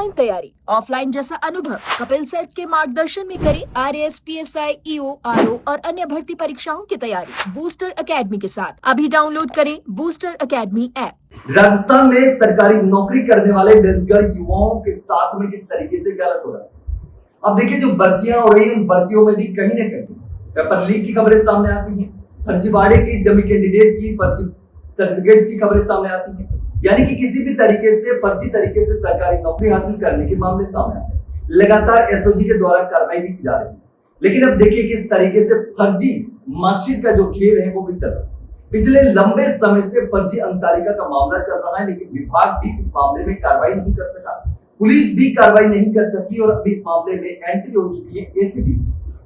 Online तैयारी, offline जैसा अनुभव कपिल सेठ के मार्गदर्शन में करें आरएएस, पीएसआई, ईओ, आरओ और अन्य भर्ती परीक्षाओं की तैयारी बूस्टर एकेडमी के साथ। अभी डाउनलोड करें बूस्टर एकेडमी ऐप। राजस्थान में सरकारी नौकरी करने वाले बेरोजगार युवाओं के साथ में किस तरीके से गलत हो रहा है। अब देखिए, जो भर्तियां हो रही है उन भर्तियों में भी कहीं ना कहीं पेपर लीक की खबरें सामने आती हैं, फर्जीवाड़े की, डमी कैंडिडेट की, फर्जी सर्टिफिकेट्स की खबरें सामने आती हैं। यानी कि किसी भी तरीके से फर्जी तरीके से सरकारी नौकरी हासिल करने के मामले सामने आते हैं। लगातार एसओजी के द्वारा कार्रवाई भी की जा रही है, लेकिन अब देखिए किस तरीके से फर्जी मार्कशीट का जो खेल है वो भी चल रहा है। पिछले लंबे समय से फर्जी अंक तालिका का मामला चल रहा है, लेकिन विभाग भी इस मामले में कार्रवाई नहीं कर सका, पुलिस भी कार्रवाई नहीं कर सकी और अभी इस मामले में एंट्री हो चुकी है एसीबी।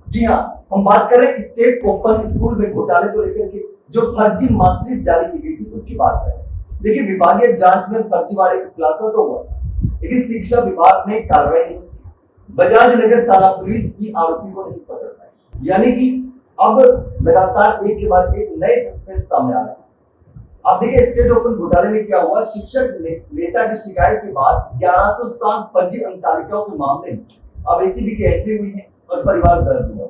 जी हाँ, हम बात कर रहे हैं स्टेट ओपन स्कूल में घोटाले को लेकर के जो फर्जी मार्कशीट जारी की गई थी उसकी बात करें। देखिए, विभागीय जांच में फर्जीवाड़े का खुलासा तो हुआ, लेकिन शिक्षा विभाग ने कार्रवाई नहीं की। बजाज नगर थाना पुलिस भी आरोपी को नहीं पकड़ पाई। यानी कि अब लगातार एक के बाद एक नए सस्पेंस सामने आ रहे हैं। अब देखिए, स्टेट ओपन घोटाले में क्या हुआ। शिक्षक नेता की शिकायत के बाद 1107 फर्जी अंक तालिकाओं के मामले में अब एसीबी की एंट्री हुई है और परिवार दर्ज हुआ।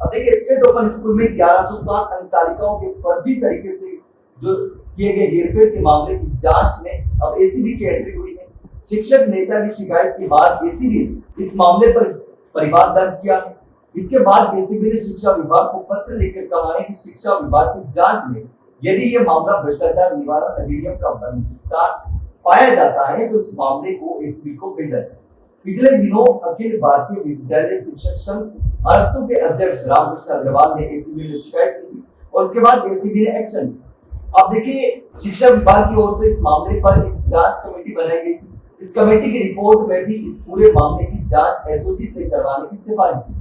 अब देखिए, स्टेट ओपन स्कूल में 1107 अंक तालिकाओं के फर्जी तरीके से जो किए गए हेरफेर के मामले की जांच में अब एसीबी की एंट्री हुई है। शिक्षक नेता की शिकायत के बाद एसीबी ने इस मामले पर परिवार दर्ज किया है। इसके बाद एसीबी ने शिक्षा विभाग को पत्र लिखकर कहा है कि शिक्षा विभाग की जांच में यदि यह मामला भ्रष्टाचार निवारण अधिनियम का उल्लंघन पाया जाता है तो इस मामले को एसीबी को भेजा जाए। पिछले दिनों अखिल भारतीय विद्यालय शिक्षक संघ अरस्तु के अध्यक्ष रामकृष्ण अग्रवाल ने एसीबी में शिकायत की थी और उसके बाद एसीबी ने एक्शन लिया। अब देखिए, शिक्षा विभाग की ओर से इस मामले पर एक जांच कमेटी बनाई गई थी। इस कमेटी की रिपोर्ट में भी इस पूरे मामले की जांच एसओजी से करवाने की सिफारिश की,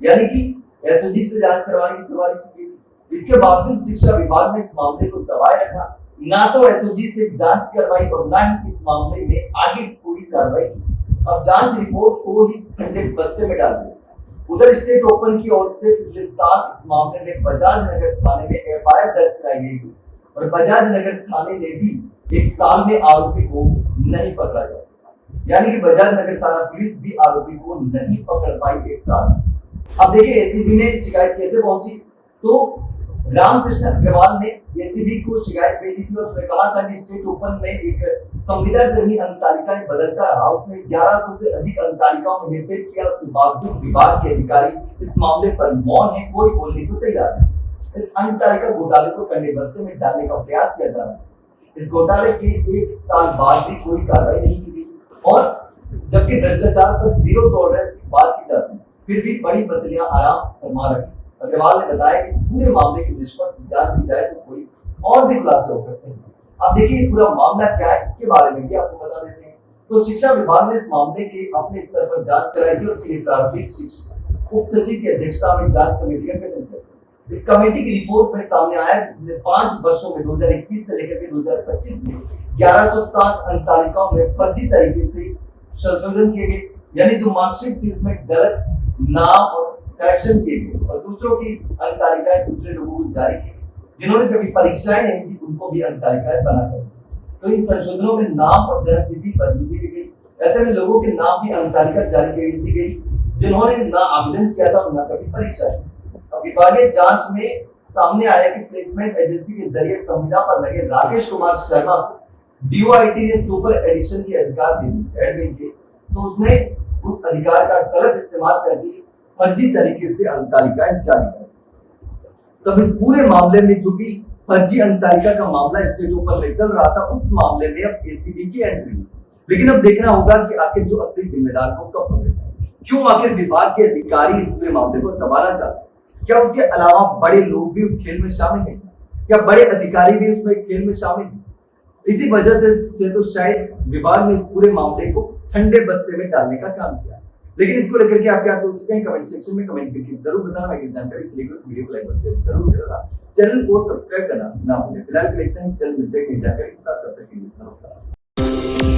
यानी कि एसओजी से जांच करवाने की सिफारिश की थी। इसके बावजूद शिक्षा विभाग ने इस मामले को दबाए रखा, ना तो एसओजी से जांच करवाई और ना ही इस मामले में आगे कोई कार्रवाई की। अब जांच रिपोर्ट को ही ठंडे बस्ते में डाल दिया। उधर स्टेट ओपन की ओर से पिछले साल इस मामले में बजाज नगर थाने में एफआईआर दर्ज कराई गई थी और बजाज नगर थाने ने भी एक साल में आरोपी को नहीं पकड़ा जा सका। यानी कि बजाज नगर थाना पुलिस भी आरोपी को नहीं पकड़ पाई एक साल में। अब देखिए, एसीबी ने शिकायत कैसे पहुंची। तो रामकृष्ण अग्रवाल ने एसीबी को शिकायत भेजी थी और उसने कहा था कि स्टेट ओपन में एक संविदा कर्मी अंक तालिकाएं बदलता रहा, उसने 1100 से अधिक अंक तालिकाओं में हेरफेर किया। उसके बावजूद विभाग के अधिकारी इस मामले पर मौन है, कोई बोलने को तैयार नहीं। इस अंक तालिका घोटाले को कंडे बस्ते में डालने का प्रयास किया जा रहा है। इस घोटाले के एक साल बाद भी कोई कार्रवाई नहीं की गई और जबकि भ्रष्टाचार पर जीरो टॉलरेंस की बात की जाती है, फिर भी बड़ी मछलियां आराम फरमा रही। अग्रवाल ने बताया कि इस पूरे मामले की निष्पक्ष जांच की जाए तो कोई और भी खुलासे हो सकते हैं। अब देखिए, पूरा मामला क्या है इसके बारे में भी आपको बता देते हैं। तो शिक्षा विभाग ने इस मामले की अपने स्तर पर जांच कराई थी और उसके लिए प्रारंभिक शिक्षा उप सचिव की अध्यक्षता में जांच कमेटी का गठन किया। इस कमेटी की रिपोर्ट में सामने आया कि 5 वर्षों में 2021 से लेकर के 2025 में 1107 अंक तालिकाओं में फर्जी तरीके से संशोधन किए गए। यानी जो मार्कशीट थी उसमें गलत नाम और करेक्शन किए गए और दूसरों की अंक तालिकाएं दूसरे लोगों को जारी की, जिन्होंने कभी परीक्षाएं नहीं दी उनको भी अंक तालिकाएं बनाकर। तो इन संशोधनों में नाम और जन्म तिथि बदल दी गई। ऐसे में लोगों के नाम भी अंक तालिका जारी कर दी गई जिन्होंने ना आवेदन किया था और ना कभी परीक्षा दी। विभागीय जांच में सामने आया कि प्लेसमेंट एजेंसी के जरिए संविदा पर लगे राकेश कुमार शर्मा को डीओआईटी ने सुपर एडिशन के अधिकार दे दिए एडमिन के, तो उसने उस अधिकार का गलत इस्तेमाल करके फर्जी तरीके से अंक तालिकाएं जारी कर। तब इस पूरे मामले में जो भी फर्जी अंक तालिका का मामला स्टेट ओपन में चल रहा था, उस मामले में अब एसीबी की एंट्री हुई। लेकिन अब देखना होगा कि आखिर जो असली जिम्मेदार को कब पकड़ेगा। क्यों आखिर विभाग के अधिकारी इस पूरे मामले को दबाना चाहते हैं? क्या उसके अलावा बड़े लोग भी उस खेल में शामिल हैं? क्या बड़े अधिकारी भी उसमें खेल में शामिल हैं? इसी वजह से तो शायद विभाग ने इस पूरे मामले को ठंडे बस्ते में डालने का काम किया। लेकिन इसको लेकर के आप क्या सोचते हैं कमेंट सेक्शन में कमेंट करके जरूर बताना। जानकारी चलेगी तो वीडियो को लाइक और शेयर जरूर करना, चैनल को सब्सक्राइब करना ना भूलें। फिलहाल के लिए इतना ही, चल मिलते हैं जानकारी के साथ, तब तक के लिए नमस्कार।